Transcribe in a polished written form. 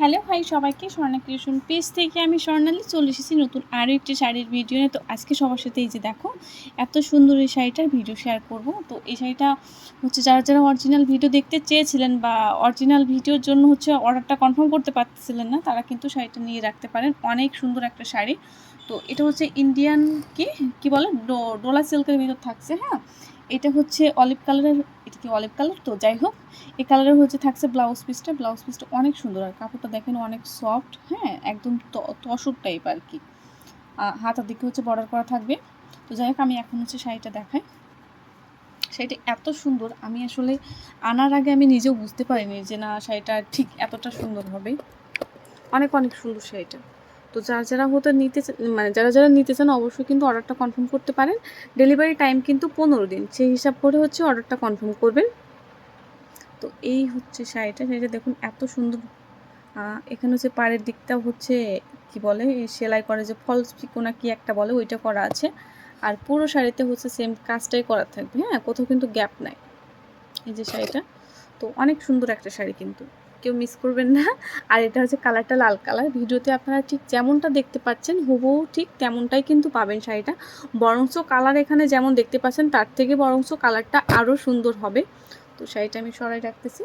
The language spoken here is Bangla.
হ্যালো হাই সবাইকে, স্বর্ণা ক্রিয়েশন পেজ থেকে আমি স্বর্ণালী চলে এসেছি নতুন আরও একটি শাড়ির ভিডিও নিয়ে। তো আজকে সবার সাথে এই যে দেখো এত সুন্দর এই শাড়িটার ভিডিও শেয়ার করব। তো এই শাড়িটা হচ্ছে যারা যারা অরিজিনাল ভিডিও দেখতে চেয়েছিলেন বা অরিজিনাল ভিডিওর জন্য হচ্ছে অর্ডারটা কনফার্ম করতে পারছিলেন না, তারা কিন্তু শাড়িটা নিয়ে রাখতে পারেন। অনেক সুন্দর একটা শাড়ি। তো এটা হচ্ছে ইন্ডিয়ান কি বলে ডোলা সিল্কের ভিতর থাকছে। হ্যাঁ, এটা হচ্ছে অলিভ কালারের, এটা কি অলিভ কালার? তো যাই হোক, এই কালারের হচ্ছে থাকছে ব্লাউজ পিসটা অনেক সুন্দর। আর কাপড়টা দেখেন অনেক সফট। হ্যাঁ, একদম তসর টাইপ আর কি। হাতার দিকে হচ্ছে বর্ডার করা থাকবে। তো যাই হোক, আমি এখন হচ্ছে শাড়িটা দেখাই। শাড়িটা এত সুন্দর, আমি আসলে আনার আগে আমি নিজেও বুঝতে পারিনি যে না শাড়িটা ঠিক এতটা সুন্দর হবে। অনেক অনেক সুন্দর শাড়িটা। তো যারা যারা যারা যারা নিতে চান অবশ্যই কিন্তু অর্ডারটা কনফার্ম করতে পারেন। ডেলিভারি টাইম কিন্তু 15 দিন, সেই হিসাব করে হচ্ছে অর্ডারটা কনফার্ম করবেন। তো এই হচ্ছে শাড়িটা দেখুন এত সুন্দর। এখানে হচ্ছে পাড়ের দিকটাও হচ্ছে কি বলে সেলাই করে যে ফলস পিকো না কি একটা বলে, ওইটা করা আছে। আর পুরো শাড়িতে হচ্ছে সেম কাজটাই করা থাকবে। হ্যাঁ, কোথাও কিন্তু গ্যাপ নাই। এই যে শাড়িটা তো অনেক সুন্দর একটা শাড়ি, কিন্তু কেউ মিস করবেন না। আর এটা হচ্ছে কালারটা লাল কালার। ভিডিওতে আপনারা ঠিক যেমনটা দেখতে পাচ্ছেন হুবহু ঠিক তেমনটাই কিন্তু পাবেন শাড়িটা। বরঞ্চ কালার এখানে যেমন দেখতে পাচ্ছেন তার থেকে বরঞ্চ কালারটা আরও সুন্দর হবে। তো শাড়িটা আমি সরাই রাখতেছি।